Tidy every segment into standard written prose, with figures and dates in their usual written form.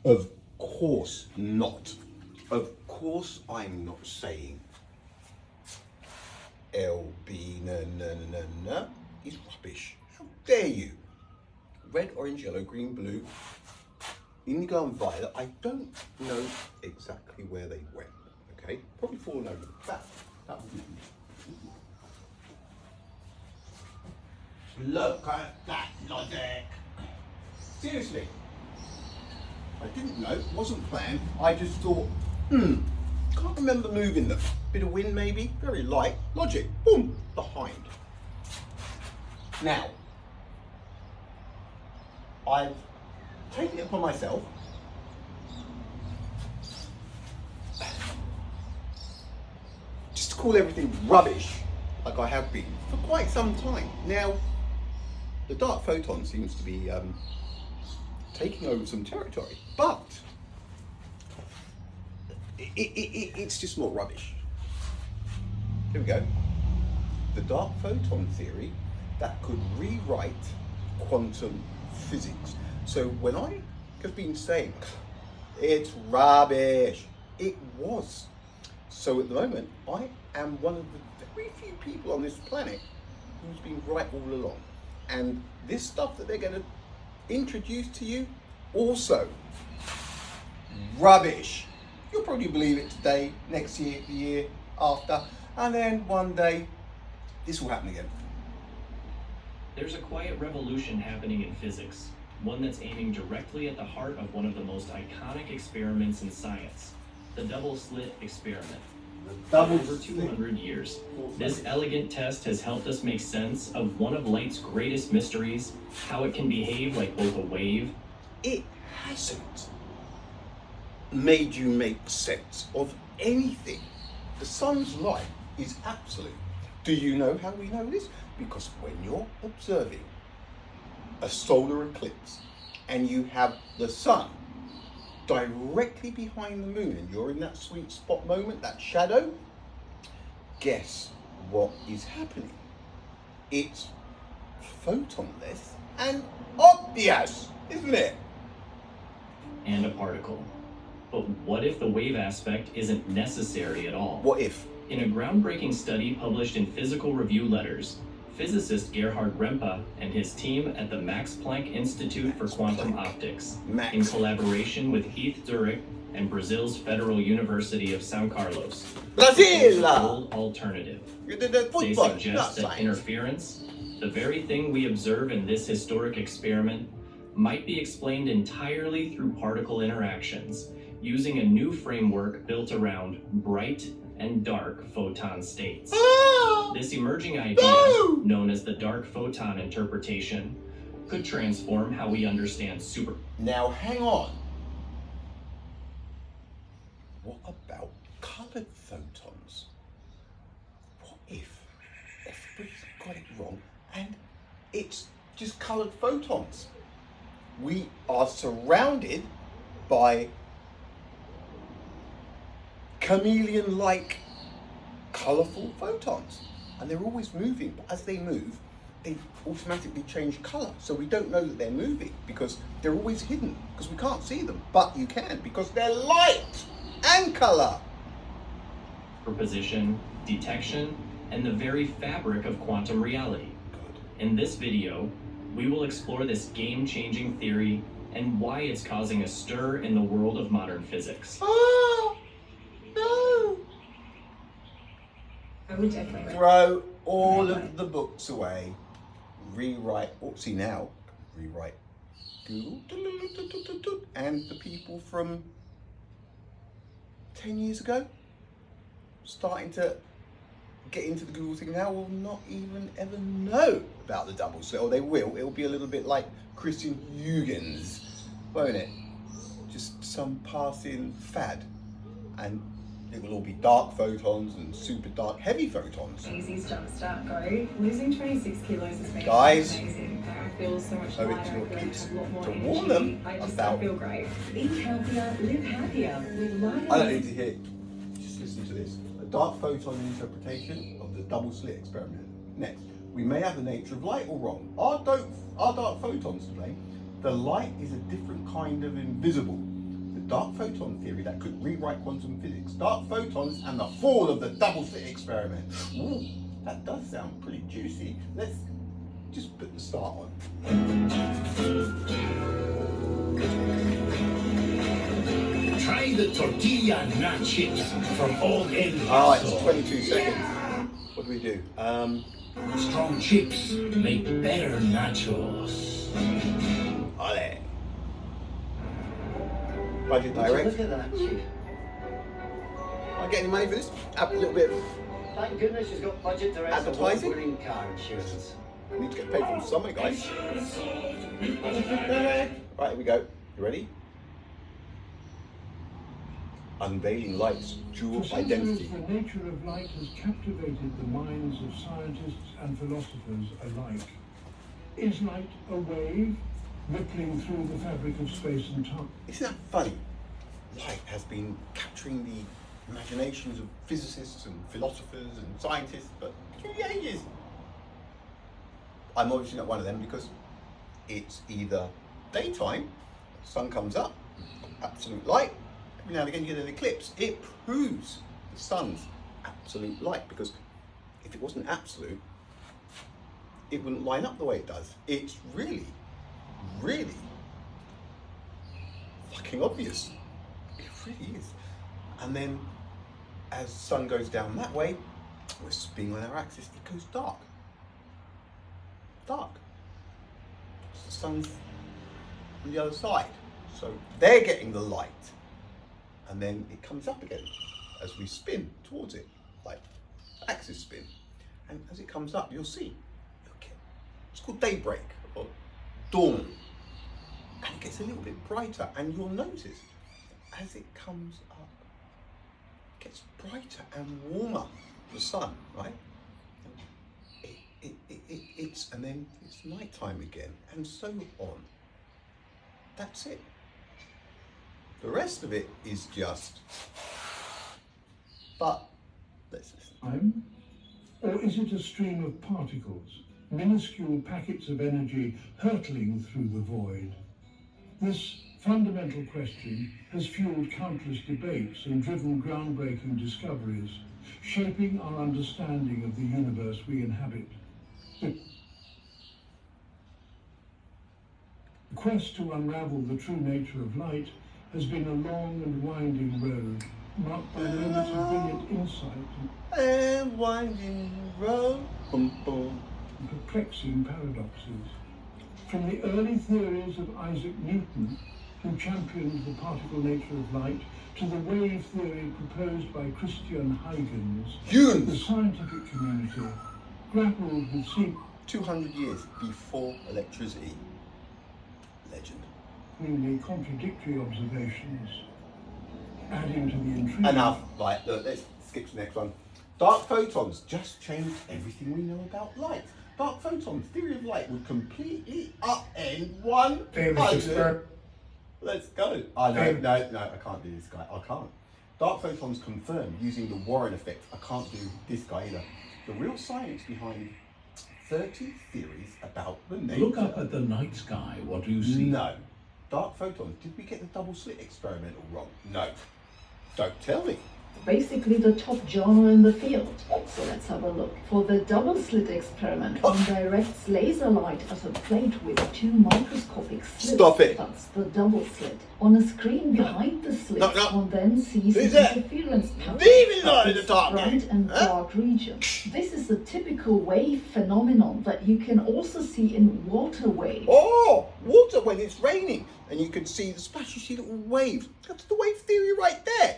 Of course not. Of course I'm not saying LB na is rubbish. How dare you? Red, orange, yellow, green, blue, indigo and violet, I don't know exactly where they went, okay? Probably fallen over the back. Look at that logic. Seriously. I didn't know, it wasn't planned. I just thought, can't remember moving them. Bit of wind maybe, very light. Logic, boom, behind. Now, I've taken it upon myself just to call everything rubbish, like I have been for quite some time. Now, the dark photon seems to be taking over some territory, but it's just more rubbish. Here we go. The dark photon theory that could rewrite quantum physics. So when I have been saying it's rubbish, it was. So at the moment, I am one of the very few people on this planet who's been right all along. And this stuff that they're going to introduce to you, also rubbish. You'll probably believe it today, next year, the year after, and then one day this will happen again. There's a quiet revolution happening in physics, one that's aiming directly at the heart of one of the most iconic experiments in science, the double slit experiment. For over 200 years, this elegant test has helped us make sense of one of light's greatest mysteries, how it can behave like both a wave. It hasn't made you make sense of anything. The sun's light is absolute. Do you know how we know this? Because when you're observing a solar eclipse and you have the sun directly behind the moon and you're in that sweet spot moment, that shadow, guess what is happening? It's photonless and obvious, isn't it? And a particle. But what if the wave aspect isn't necessary at all? What if? In a groundbreaking study published in Physical Review Letters, physicist Gerhard Rempe and his team at the Max Planck Institute for Quantum Optics, in collaboration with Heath Zurich and Brazil's Federal University of São Carlos, Brazil! a bold alternative. They suggest that interference, the very thing we observe in this historic experiment, might be explained entirely through particle interactions, using a new framework built around bright and dark photon states. This emerging idea, known as the dark photon interpretation, could transform how we understand super... Now hang on. What about coloured photons? What if everybody's got it wrong and it's just coloured photons? We are surrounded by chameleon-like colourful photons, and they're always moving, but as they move they automatically change colour, so we don't know that they're moving because they're always hidden, because we can't see them, but you can because they're light and colour. For position, detection, and the very fabric of quantum reality. In this video, we will explore this game-changing theory and why it's causing a stir in the world of modern physics. Oh, no! I would definitely Throw all of the books away, rewrite, see now, rewrite Google, and the people from 10 years ago starting to get into the Google thing now will not even ever know about the double slit, or they will. It'll be a little bit like Christian Huygens, won't it? Just some passing fad, and it will all be dark photons and super dark heavy photons. Easy start go. Losing 26 kilos has been Guys, amazing. I feel so much owe lighter. it to I your feel like I kids have a lot more to energy. warn them I just about. feel great. Eat healthier, live happier with lighter. I don't need to hear. Just listen to this. A dark photon interpretation of the double slit experiment. Next, we may have the nature of light all wrong. Our dark photons to blame. The light is a different kind of invisible. dark photon theory that could rewrite quantum physics. Dark photons and the fall of the double slit experiment. Ooh, that does sound pretty juicy. Let's just put the start on. Try the tortilla nut chips from Old El Ah, it's Paso. 22 seconds. What do we do? Strong chips make better nachos. Ole. Budget direct. Look at that, Chief. I get any money for this? A little bit. Thank goodness she's got budget to rest Advertising? wearing car insurance. I need to get paid from somebody, guys. Right, here we go. You ready? Unveiling light's dual For identity. centuries, the nature of light has captivated the minds of scientists and philosophers alike. Is light a wave rippling through the fabric of space and time? Isn't that funny? Light has been capturing the imaginations of physicists and philosophers and scientists for 3 ages. I'm obviously not one of them because it's either daytime, sun comes up, absolute light. Every now and again you get an eclipse. It proves the sun's absolute light, because if it wasn't absolute, it wouldn't line up the way it does. It's really, really fucking obvious. It really is. And then as the sun goes down that way, we're spinning on our axis, it goes dark. Dark. The sun's on the other side. So they're getting the light. And then it comes up again as we spin towards it, like axis spin. And as it comes up, you'll see, okay, it's called daybreak or dawn. And it gets a little bit brighter, and you'll notice as it comes up, it gets brighter and warmer, the sun, right? And then it's nighttime again, and so on. That's it. The rest of it is just, but let's listen. Time? Or is it a stream of particles, minuscule packets of energy hurtling through the void? This fundamental question has fueled countless debates and driven groundbreaking discoveries, shaping our understanding of the universe we inhabit. The quest to unravel the true nature of light has been a long and winding road, marked by moments of brilliant insight And winding road, boom, boom. and perplexing paradoxes. From the early theories of Isaac Newton, who championed the particle nature of light, to the wave huygens proposed by Christian Huygens, the Huygens, scientific community grappled with 200 years before electricity. Legend. seemingly contradictory observations, adding to the intrigue. Enough. Right, look, let's skip to the next one. Dark photons just changed everything we know about light. Dark photons, theory of light, would completely upend 100. Let's go. Oh, no, I can't do this guy. I can't. Dark photons confirmed using the Warren effect. I can't do this guy either. The real science behind 30 theories about the nature. Look up at the night sky. What do you see? No. Dark photons. Did we get the double slit experiment all wrong? No. Don't tell me. Basically the top genre in the field. So let's have a look. For the double slit experiment, one directs laser light at a plate with two microscopic slits. Stop it. That's the double slit. On a screen behind the slits, No. one then sees Who's an that? interference pattern Leave it alone of in the this dark, bright and huh? dark region. This is a typical wave phenomenon that you can also see in water waves. Oh, water when it's raining. And you can see the splash, you see little waves. That's the wave theory right there.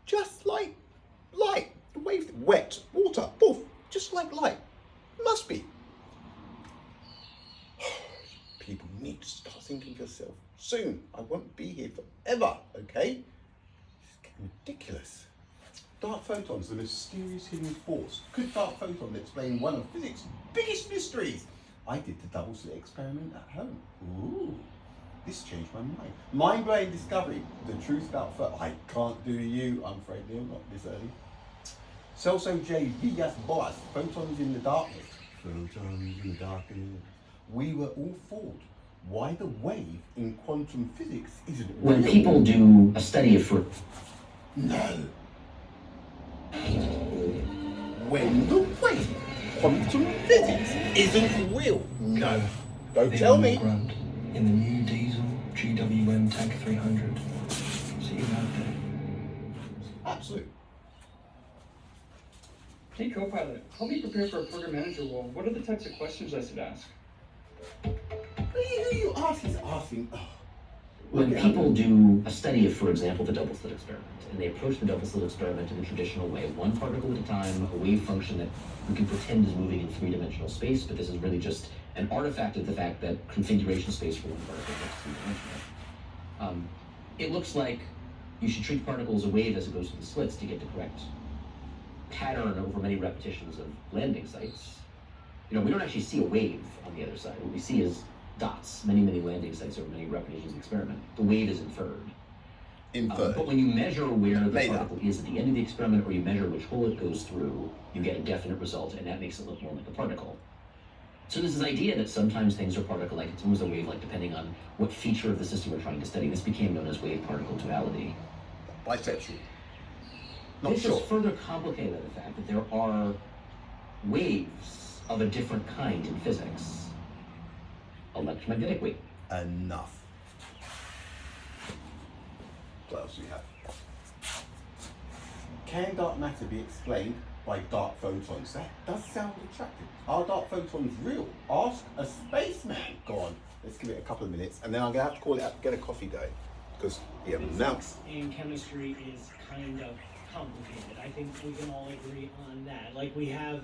Just like light. The wave, wet, water, poof. Just like light. Must be. People need to start thinking for yourself. Soon. I won't be here forever, okay? It's getting ridiculous. Dark photons, the mysterious hidden force. Could dark photons explain one of physics' biggest mysteries? I did the double slit experiment at home. Ooh, this changed my mind. Mind-blowing discovery. The truth about I can't do you, I'm afraid, Neil, not this early. Celso J. Villas-Boas, photons in the darkness. Photons in the darkness. We were all fooled. why the wave in quantum physics isn't When real. people do a study of No. When the wave quantum physics isn't real. No. Don't tell me. Grunt in the new diesel GWM Tank 300. See you out there. Absolutely. Hey Copilot, help me prepare for a program manager role. What are the types of questions I should ask? Who you asking? Oh. When people do a study of, for example, the double slit experiment, and they approach the double slit experiment in the traditional way, one particle at a time, a wave function that we can pretend is moving in three-dimensional space, but this is really just an artifact of the fact that configuration space for one particle is three-dimensional. It looks like you should treat the particle as a wave as it goes through the slits to get the correct pattern over many repetitions of landing sites. You know, we don't actually see a wave on the other side. What we see is dots, many landing sites over many repetitions of the experiment. The wave is inferred. But when you measure where the particle is at the end of the experiment, or you measure which hole it goes through, you get a definite result, and that makes it look more like a particle. So there's this idea that sometimes things are particle-like, and sometimes they're wave-like, depending on what feature of the system we're trying to study. This became known as wave-particle duality. Bisexual. This is further complicated by the fact that there are waves of a different kind in physics. Electromagnetic wave. Enough. What else do we have? Can dark matter be explained by dark photons? That does sound attractive. Are dark photons real? Ask a spaceman. Go on. Let's give it a couple of minutes, and then I'm gonna have to call it up, get a coffee day, because now. Physics and chemistry is kind of complicated. I think we can all agree on that. Like, we have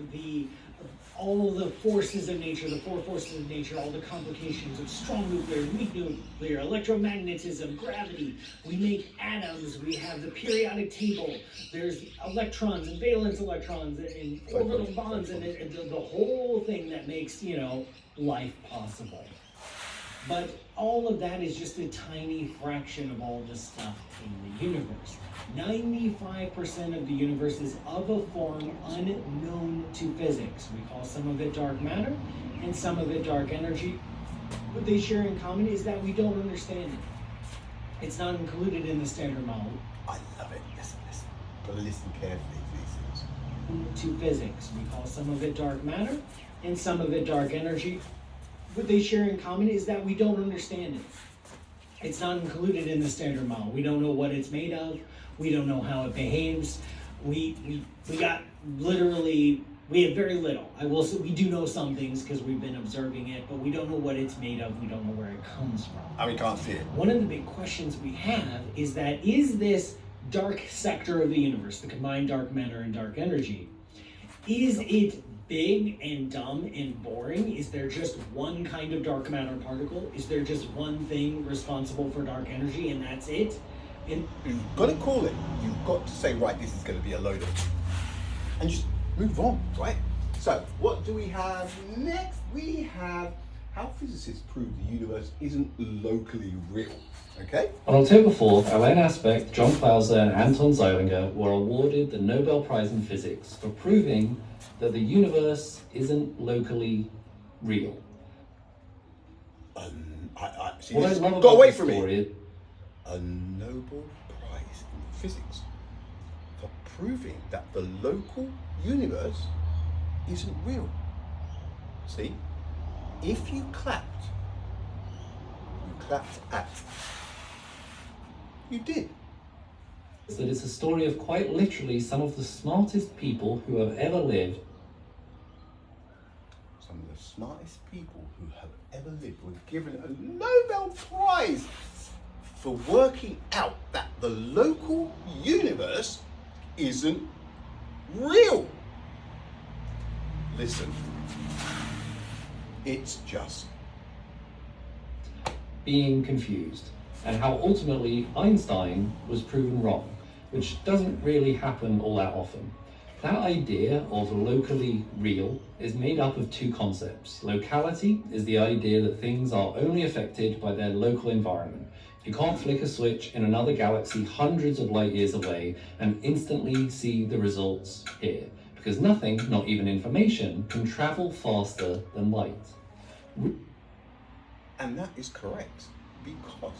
all the forces of nature, the four forces of nature, all the complications of strong nuclear, weak nuclear, electromagnetism, gravity. We make atoms. We have the periodic table. There's electrons and valence electrons and orbital bonds and the whole thing that makes, life possible. But all of that is just a tiny fraction of all the stuff in the universe. 95% of the universe is of a form unknown to physics. We call some of it dark matter and some of it dark energy. What they share in common is that we don't understand it. It's not included in the standard model. I love it. Listen. Gotta listen carefully to these things. To physics. We call some of it dark matter and some of it dark energy. What they share in common is that we don't understand it. It's not included in the standard model. We don't know what it's made of. We don't know how it behaves. We have very little. I will say we do know some things because we've been observing it, but we don't know what it's made of. We don't know where it comes from. And we can't see it. One of the big questions we have is this dark sector of the universe, the combined dark matter and dark energy, is it big and dumb and boring? Is there just one kind of dark matter particle? Is there just one thing responsible for dark energy and that's it? You've got to call it. You've got to say, right, this is going to be a load of, and just move on, right? So, what do we have next? We have how physicists prove the universe isn't locally real. Okay? On October 4th, Alain Aspect, John Clauser, and Anton Zeilinger were awarded the Nobel Prize in Physics for proving that the universe isn't locally real. What I love got away from me. A Nobel Prize in Physics for proving that the local universe isn't real. See, if you clapped at. You did. That it's a story of quite literally some of the smartest people who have ever lived. Some of the smartest people who have ever lived were given a Nobel Prize for working out that the local universe isn't real. Listen, it's just being confused, and how ultimately Einstein was proven wrong, which doesn't really happen all that often. That idea of locally real is made up of two concepts. Locality is the idea that things are only affected by their local environment. You can't flick a switch in another galaxy hundreds of light years away and instantly see the results here, because nothing, not even information, can travel faster than light. And that is correct, because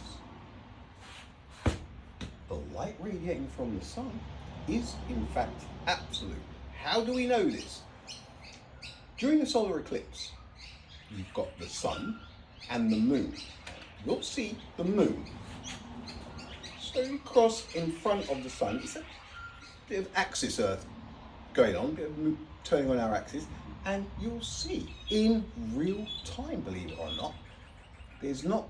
the light radiating from the sun is in fact absolute. How do we know this? During the solar eclipse, you've got the sun and the moon. You'll see the moon slowly cross in front of the sun. It's a bit of axis Earth going on, a bit of turning on our axis, and you'll see in real time, believe it or not, there's not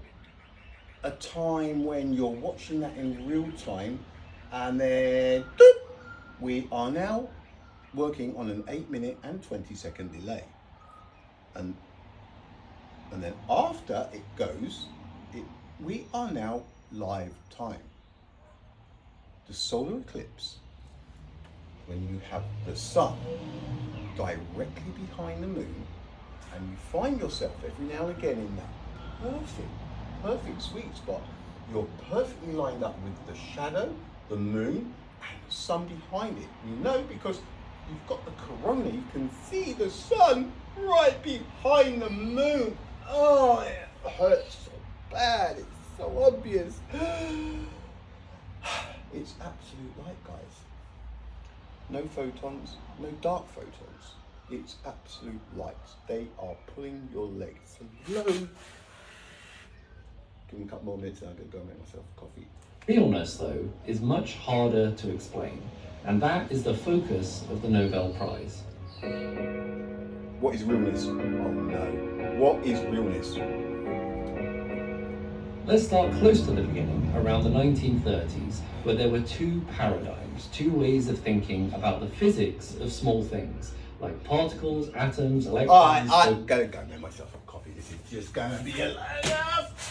a time when you're watching that in real time and then doop, we are now working on an 8-minute and 20-second delay, and then after it goes, we are now live time. The solar eclipse, when you have the sun directly behind the moon, and you find yourself every now and again in that perfect sweet spot, you're perfectly lined up with the shadow, the moon, and the sun behind it. You know, because you've got the corona, you can see the sun right behind the moon. Oh, it hurts so bad, it's so obvious. It's absolute light, guys. No photons, no dark photons. It's absolute light. They are pulling your leg. Hello. Give me a couple more minutes and I'm going to go make myself a coffee. Realness, though, is much harder to explain, and that is the focus of the Nobel Prize. What is realness? Oh no. What is realness? Let's start close to the beginning, around the 1930s, where there were two paradigms, two ways of thinking about the physics of small things, like particles, atoms, electrons... I'm going to go make myself a coffee. This is just going to be enough.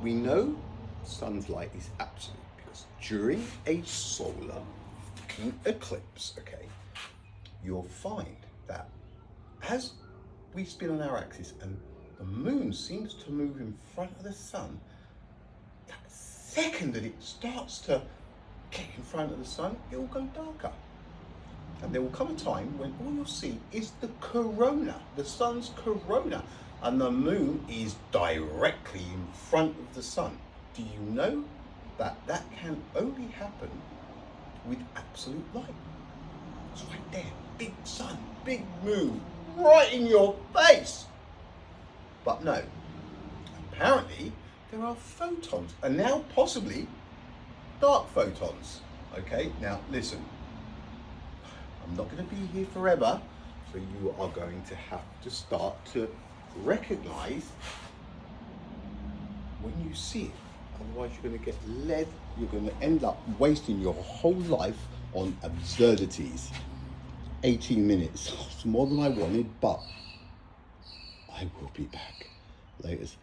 We know sun's light is absolute because during a solar eclipse, okay, you'll find that as we spin on our axis and the moon seems to move in front of the sun, that second that it starts to get in front of the sun, it will go darker. And there will come a time when all you'll see is the corona, the sun's corona, and the moon is directly in front of the sun. Do you know that that can only happen with absolute light? It's right there, big sun, big moon, right in your face. But no, apparently there are photons, and now possibly dark photons. Okay, now listen, I'm not going to be here forever, so you are going to have to start to recognize when you see it. Otherwise you're going to get led, you're going to end up wasting your whole life on absurdities. 18 minutes, it's more than I wanted, but I will be back. Laters.